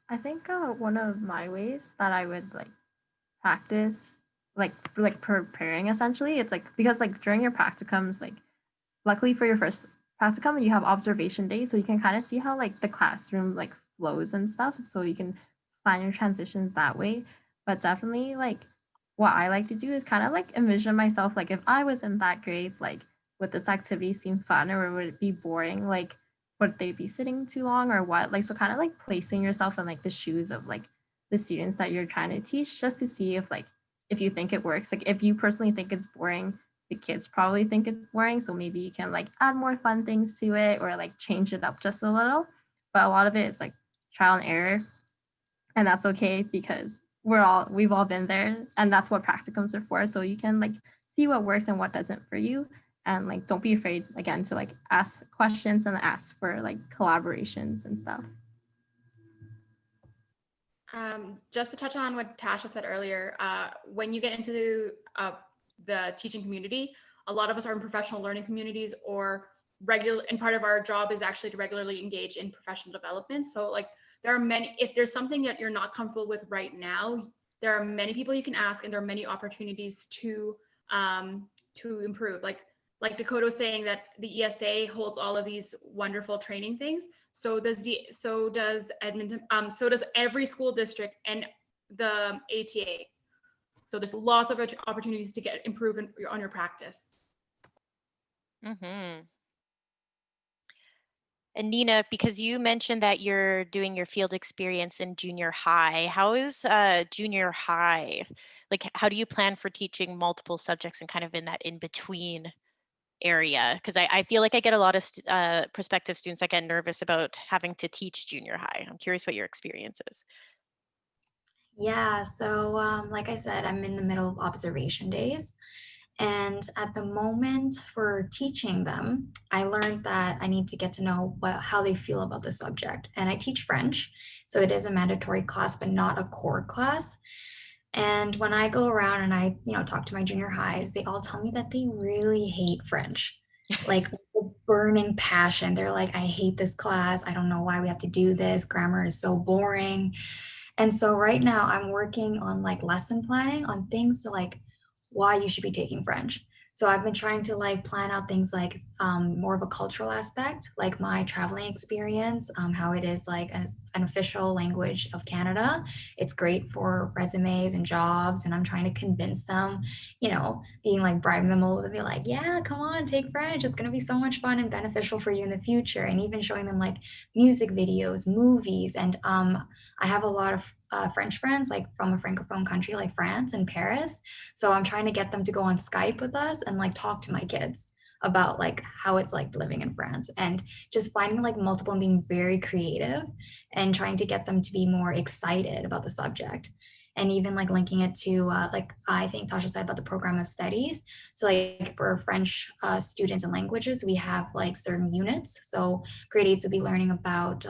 I think one of my ways that I would like practice, like preparing essentially, it's like, because like during your practicums, like luckily for your first practicum, you have observation days, so you can kind of see how like the classroom like flows and stuff, so you can plan your transitions that way. But definitely like what I like to do is kind of like envision myself, like if I was in that grade, like would this activity seem fun or would it be boring? Like would they be sitting too long or what? Like, so kind of like placing yourself in like the shoes of like the students that you're trying to teach, just to see if like if you think it works. Like if you personally think it's boring, the kids probably think it's boring, so maybe you can like add more fun things to it or like change it up just a little. But a lot of it is like trial and error, and that's okay because we've all been there, and that's what practicums are for, so you can like see what works and what doesn't for you. And like don't be afraid again to like ask questions and ask for like collaborations and stuff. Just to touch on what Tasha said earlier, when you get into the teaching community, a lot of us are in professional learning communities or regular, and part of our job is actually to regularly engage in professional development. So like there are many, if there's something that you're not comfortable with right now, there are many people you can ask, and there are many opportunities to improve. Like like Dakota was saying that the ESA holds all of these wonderful training things. So does Edmonton, so does every school district and the ATA. So there's lots of opportunities to improve on your practice. Mm-hmm. And Nina, because you mentioned that you're doing your field experience in junior high, how is junior high? Like, how do you plan for teaching multiple subjects and kind of in that in-between area? Because I feel like I get a lot of prospective students that get nervous about having to teach junior high. I'm curious what your experience is. Yeah, so like I said, I'm in the middle of observation days. And at the moment for teaching them, I learned that I need to get to know how they feel about the subject. And I teach French, so it is a mandatory class, but not a core class. And when I go around and I, talk to my junior highs, they all tell me that they really hate French. Like with burning passion. They're like, I hate this class. I don't know why we have to do this. Grammar is so boring. And so right now I'm working on like lesson planning on things to like why you should be taking French. So I've been trying to like plan out things like more of a cultural aspect, like my traveling experience, how it is like an official language of Canada. It's great for resumes and jobs. And I'm trying to convince them, being like bribing them a little bit, be like, yeah, come on, take French. It's going to be so much fun and beneficial for you in the future. And even showing them like music videos, movies. And I have a lot of French friends, like from a francophone country like France and Paris. So I'm trying to get them to go on Skype with us and like talk to my kids about like how it's like living in France, and just finding like multiple and being very creative and trying to get them to be more excited about the subject. And even like linking it to like I think Tasha said about the program of studies. So like for French students and languages, we have like certain units. So grade eights would be learning about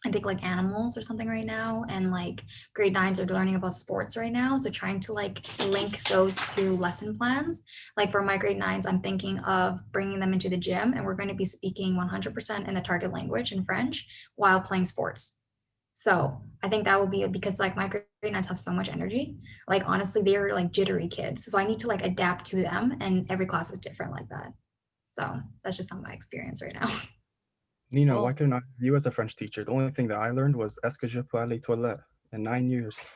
I think like animals or something right now, and like grade nines are learning about sports right now. So trying to like link those to lesson plans. Like for my grade nines, I'm thinking of bringing them into the gym, and we're going to be speaking 100% in the target language in French while playing sports. So I think that will be because like my grade nines have so much energy. Like honestly, they are like jittery kids. So I need to like adapt to them, and every class is different like that. So that's just some of my experience right now. Nina, why Cool. couldn't I have you as a French teacher? The only thing that I learned was "Est-ce que je peux aller toilette" in 9 years.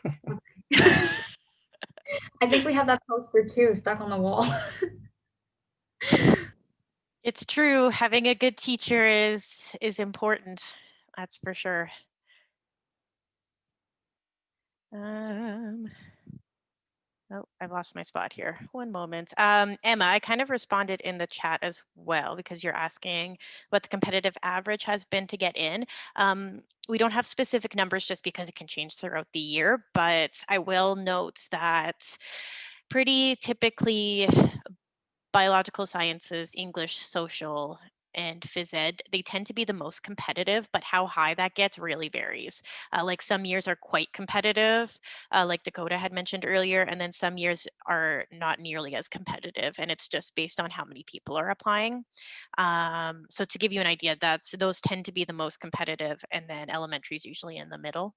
I think we have that poster too, stuck on the wall. It's true. Having a good teacher is important. That's for sure. Oh, I've lost my spot here. One moment. Emma, I kind of responded in the chat as well because you're asking what the competitive average has been to get in. We don't have specific numbers just because it can change throughout the year, but I will note that pretty typically biological sciences, English, social, and phys ed, they tend to be the most competitive, but how high that gets really varies. Like some years are quite competitive, like Dakota had mentioned earlier, and then some years are not nearly as competitive, and it's just based on how many people are applying. So to give you an idea, those tend to be the most competitive, and then elementary is usually in the middle.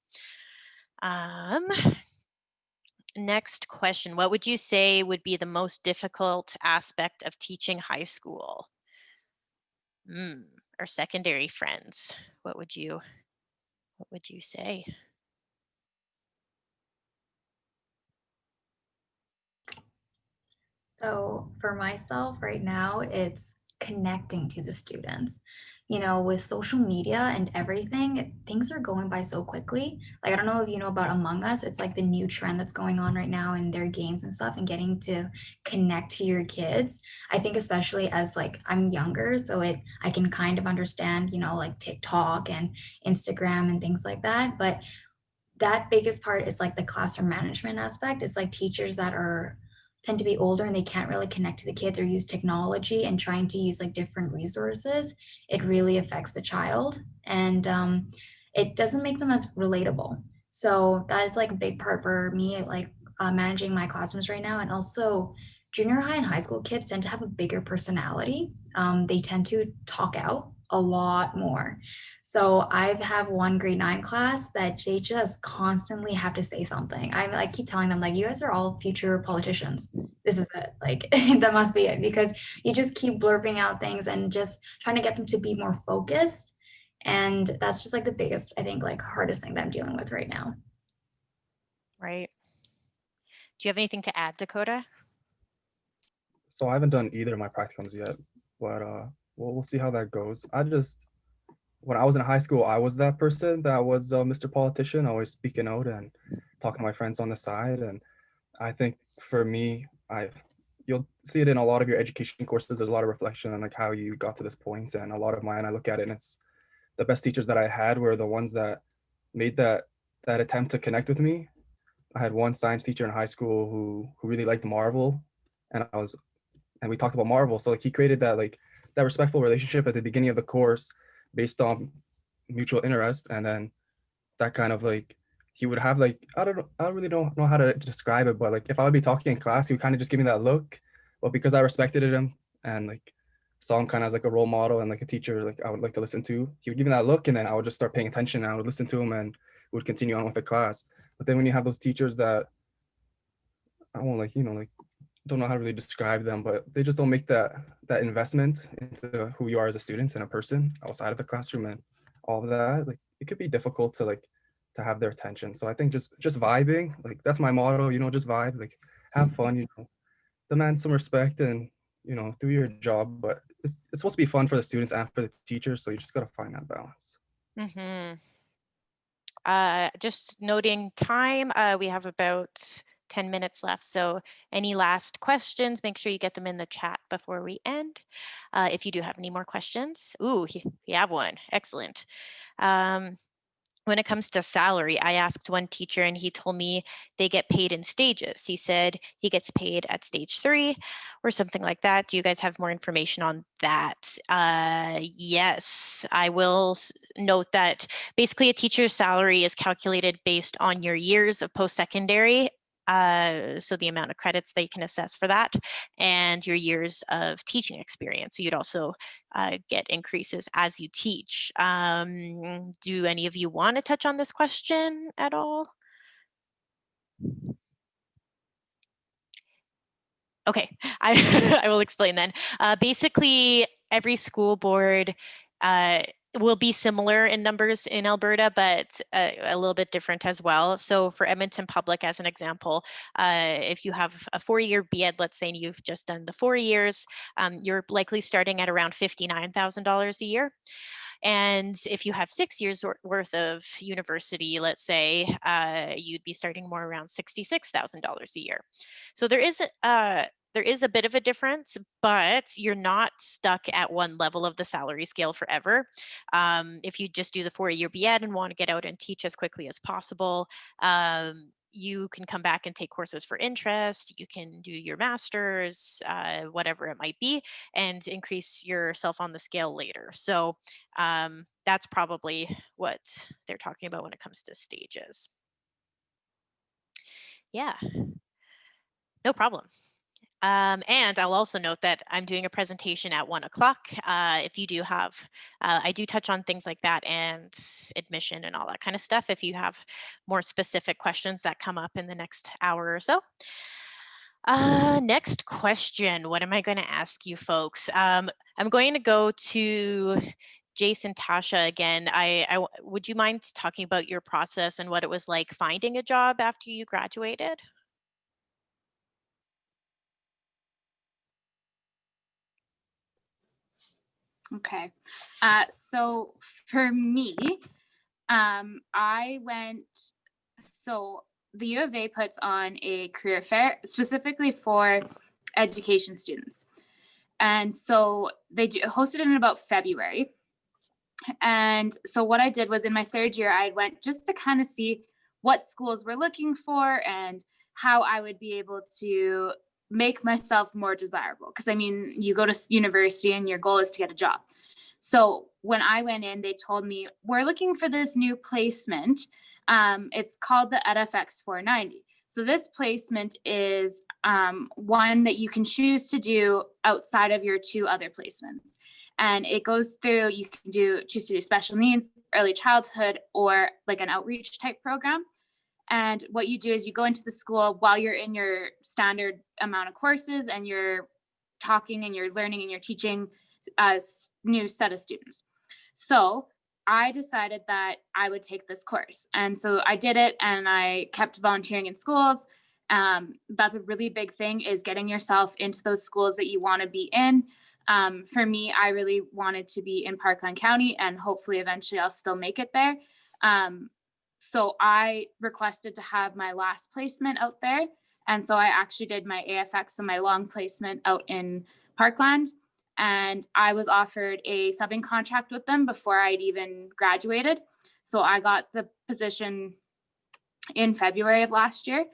Next question. What would you say would be the most difficult aspect of teaching high school? Or secondary friends? What would you say? So for myself right now, it's connecting to the students. With social media and everything, things are going by so quickly. Like, I don't know if you know about Among Us. It's like the new trend that's going on right now in their games and stuff, and getting to connect to your kids. I think especially as like I'm younger, so I can kind of understand, like TikTok and Instagram and things like that. But that biggest part is like the classroom management aspect. It's like teachers that are tend to be older and they can't really connect to the kids or use technology, and trying to use like different resources, it really affects the child, and it doesn't make them as relatable. So that is like a big part for me, like managing my classrooms right now. And also junior high and high school kids tend to have a bigger personality. They tend to talk out a lot more. So I have one grade 9 class that they just constantly have to say something. I like keep telling them like, you guys are all future politicians. This is it. Like that must be it, because you just keep blurting out things and just trying to get them to be more focused. And that's just like the biggest, I think, like hardest thing that I'm dealing with right now. Right. Do you have anything to add, Dakota? So I haven't done either of my practicums yet, but we'll see how that goes. When I was in high school, I was that person that was Mr. Politician, always speaking out and talking to my friends on the side. And I think for me, you'll see it in a lot of your education courses. There's a lot of reflection on like how you got to this point, and a lot of mine, I look at it and it's the best teachers that I had were the ones that made that attempt to connect with me. I had one science teacher in high school who really liked Marvel, and we talked about Marvel. So like he created that respectful relationship at the beginning of the course based on mutual interest, and then that kind of like he would have like I don't really know how to describe it, but like if I would be talking in class, he would kind of just give me that look. But because I respected him and like saw him kind of as like a role model and like a teacher like I would like to listen to, he would give me that look, and then I would just start paying attention and I would listen to him and would continue on with the class. But then when you have those teachers that I won't like, like don't know how to really describe them, but they just don't make that investment into who you are as a student and a person outside of the classroom and all of that. Like it could be difficult to have their attention. So I think just vibing, like that's my motto, just vibe, like have fun, demand some respect and do your job. But it's supposed to be fun for the students and for the teachers. So you just gotta find that balance. Mm-hmm. Just noting time, we have about 10 minutes left. So any last questions, make sure you get them in the chat before we end. If you do have any more questions. Ooh, we have one. Excellent. When it comes to salary, I asked one teacher and he told me they get paid in stages. He said he gets paid at stage 3 or something like that. Do you guys have more information on that? Yes, I will note that basically a teacher's salary is calculated based on your years of post-secondary. So the amount of credits they can assess for that and your years of teaching experience. So you'd also get increases as you teach. Do any of you want to touch on this question at all? Okay, I will explain then. Basically, every school board will be similar in numbers in Alberta, but a little bit different as well. So for Edmonton Public, as an example, if you have a 4-year B.Ed, let's say, and you've just done the 4 years, you're likely starting at around $59,000 a year. And if you have 6 years worth of university, let's say, you'd be starting more around $66,000 a year. So there is a bit of a difference, but you're not stuck at one level of the salary scale forever. If you just do the 4-year B.Ed and want to get out and teach as quickly as possible, you can come back and take courses for interest. You can do your master's, whatever it might be, and increase yourself on the scale later. So that's probably what they're talking about when it comes to stages. Yeah, no problem. And I'll also note that I'm doing a presentation at 1 o'clock. If you do have, I do touch on things like that and admission and all that kind of stuff. If you have more specific questions that come up in the next hour or so. Next question. What am I going to ask you folks? I'm going to go to Jason, Tasha again. Would you mind talking about your process and what it was like finding a job after you graduated? Okay. So for me, the U of A puts on a career fair specifically for education students. And so they hosted it in about February. And so what I did was in my 3rd year, I went just to kind of see what schools were looking for and how I would be able to make myself more desirable. Because I mean, you go to university and your goal is to get a job. So when I went in, they told me, we're looking for this new placement. It's called the EdFX 490. So this placement is one that you can choose to do outside of your 2 other placements. And it goes through, you can choose to do special needs early childhood or like an outreach type program. And what you do is you go into the school while you're in your standard amount of courses, and you're talking and you're learning and you're teaching a new set of students. So I decided that I would take this course. And so I did it, and I kept volunteering in schools. That's a really big thing, is getting yourself into those schools that you want to be in. For me, I really wanted to be in Parkland County, and hopefully eventually I'll still make it there. So I requested to have my last placement out there. And so I actually did my AFX and my long placement out in Parkland. And I was offered a subbing contract with them before I'd even graduated. So I got the position in February of last year.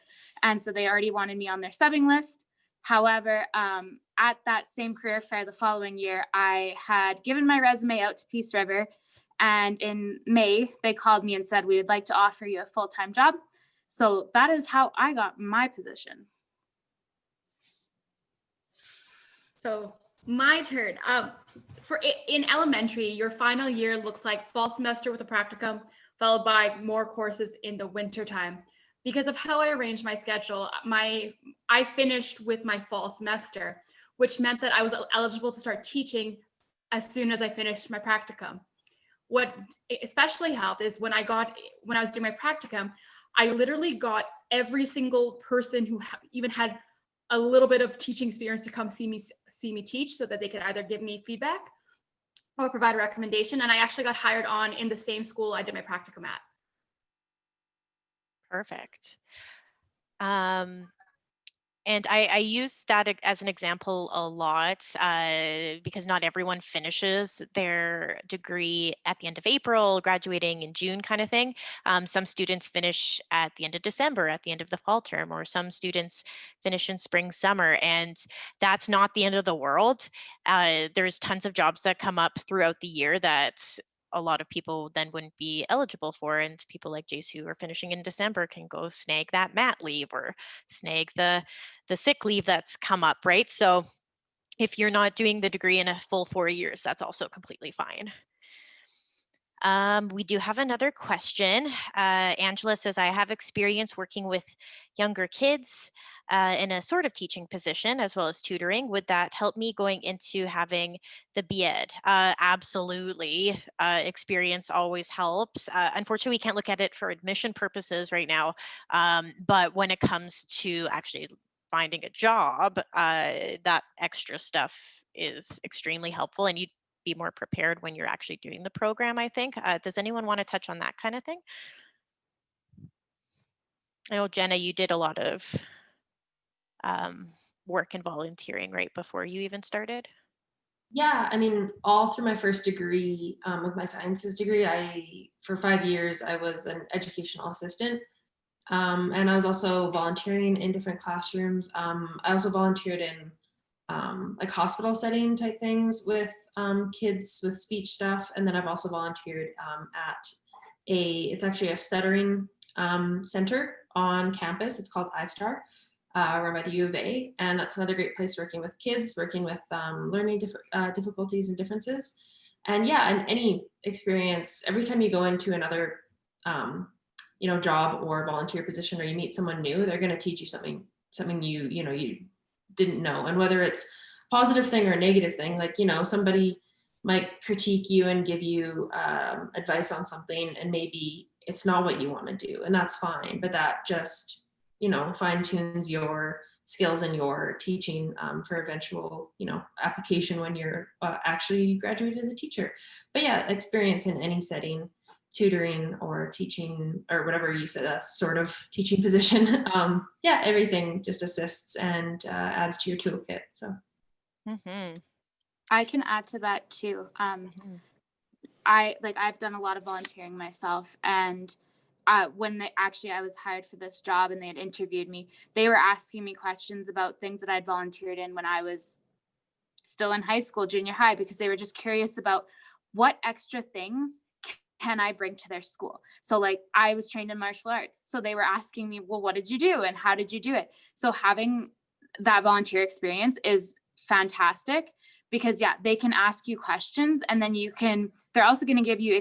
And so they already wanted me on their subbing list. However, at that same career fair the following year, I had given my resume out to Peace River. And in May, they called me and said, we would like to offer you a full-time job. So that is how I got my position. So my turn. In elementary, your final year looks like fall semester with a practicum, followed by more courses in the winter time. Because of how I arranged my schedule, I finished with my fall semester, which meant that I was eligible to start teaching as soon as I finished my practicum. What especially helped is when I was doing my practicum, I literally got every single person who even had a little bit of teaching experience to come see me teach, so that they could either give me feedback or provide a recommendation. And I actually got hired on in the same school I did my practicum at. Perfect. And I use that as an example a lot because not everyone finishes their degree at the end of April, graduating in June kind of thing. Some students finish at the end of December, at the end of the fall term, or some students finish in spring, summer, and that's not the end of the world. There's tons of jobs that come up throughout the year that a lot of people then wouldn't be eligible for, and people like Jace who are finishing in December can go snag that mat leave or snag the sick leave that's come up, right? So if you're not doing the degree in a full 4 years, that's also completely fine. We do have another question. Angela says, I have experience working with younger kids in a sort of teaching position as well as tutoring. Would that help me going into having the BEd? Absolutely. Experience always helps. Unfortunately, we can't look at it for admission purposes right now. But when it comes to actually finding a job, that extra stuff is extremely helpful, and you be more prepared when you're actually doing the program, I think. Does anyone want to touch on that kind of thing? I know, Jenna, you did a lot of work and volunteering right before you even started. Yeah, I mean, all through my first degree, with my sciences degree, for 5 years, I was an educational assistant. And I was also volunteering in different classrooms. I also volunteered in like hospital setting type things with kids with speech stuff. And then I've also volunteered at it's actually a stuttering center on campus. It's called iStar, run by the U of A. And that's another great place working with kids, working with learning difficulties and differences. And yeah, and any experience, every time you go into another job or volunteer position, or you meet someone new, they're going to teach you something you didn't know. And whether it's a positive thing or a negative thing, like, somebody might critique you and give you advice on something, and maybe it's not what you want to do, and that's fine. But that just, fine tunes your skills and your teaching for eventual, application when you're actually graduated as a teacher. But yeah, experience in any setting, tutoring or teaching or whatever you said, a sort of teaching position. Yeah, everything just assists and adds to your toolkit. So I can add to that too. I've done a lot of volunteering myself, and when I was hired for this job and they had interviewed me, they were asking me questions about things that I'd volunteered in when I was still in high school, junior high, because they were just curious about what extra things can I bring to their school. So like, I was trained in martial arts, so they were asking me, well, what did you do and how did you do it? So having that volunteer experience is fantastic, because yeah, they can ask you questions, and then they're also going to give you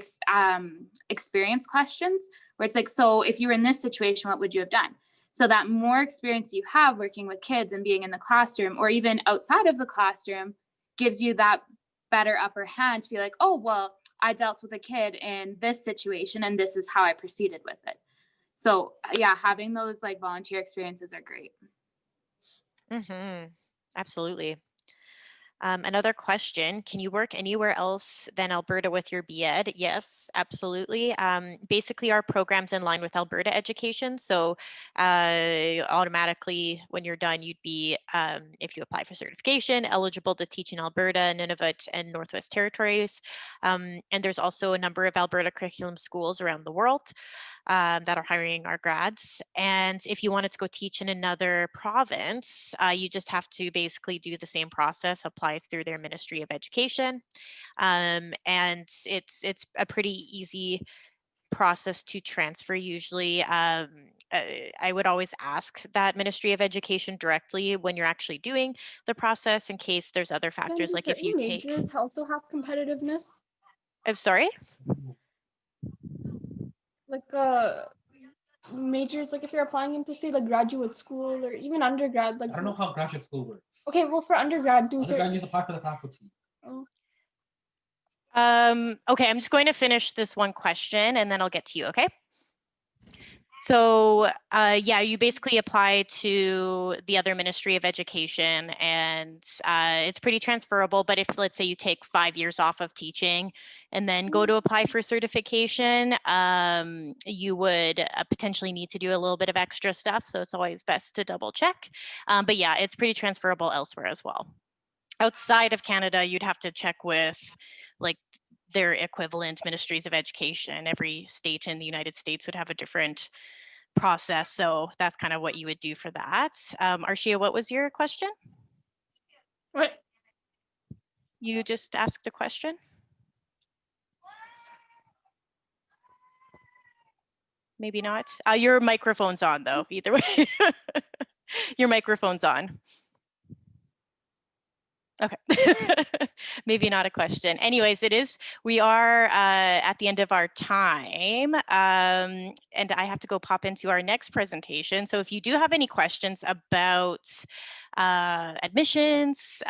experience questions where it's like, so if you were in this situation, what would you have done? So that more experience you have working with kids and being in the classroom or even outside of the classroom gives you that better upper hand to be like, oh, well, I dealt with a kid in this situation and this is how I proceeded with it. So yeah, having those like volunteer experiences are great. Absolutely. Another question, can you work anywhere else than Alberta with your BEd? Yes, absolutely. Basically, our program's in line with Alberta education. So automatically, when you're done, you'd be, if you apply for certification, eligible to teach in Alberta, Nunavut, and Northwest Territories. And there's also a number of Alberta curriculum schools around the world that are hiring our grads. And if you wanted to go teach in another province, you just have to basically do the same process, apply through their Ministry of Education. And it's a pretty easy process to transfer usually. I would always ask that Ministry of Education directly when you're actually doing the process in case there's other factors, like if you take... majors also have competitiveness? I'm sorry? Like majors, like if you're applying into say like graduate school or even undergrad, like I don't know how graduate school works. okay, well for undergrad, you just apply for the faculty. Oh. Okay, I'm just going to finish this one question and then I'll get to you, okay? So yeah, you basically apply to the other Ministry of Education and it's pretty transferable, but if let's say you take 5 years off of teaching and then go to apply for certification, you would potentially need to do a little bit of extra stuff. So it's always best to double check. But yeah, it's pretty transferable elsewhere as well. Outside of Canada, you'd have to check with like their equivalent ministries of education. Every state in the United States would have a different process. So that's kind of what you would do for that. Arshia, what was your question? What? You just asked a question? Maybe not. Your microphone's on though, either way. Your microphone's on. Okay, maybe not a question. Anyways, we are at the end of our time and I have to go pop into our next presentation. So if you do have any questions about admissions,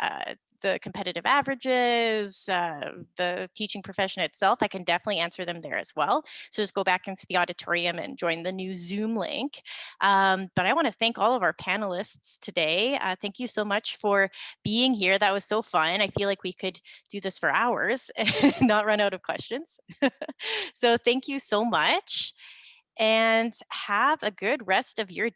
the competitive averages, the teaching profession itself, I can definitely answer them there as well. So just go back into the auditorium and join the new Zoom link. But I want to thank all of our panelists today. Thank you so much for being here. That was so fun. I feel like we could do this for hours and not run out of questions. So thank you so much and have a good rest of your day.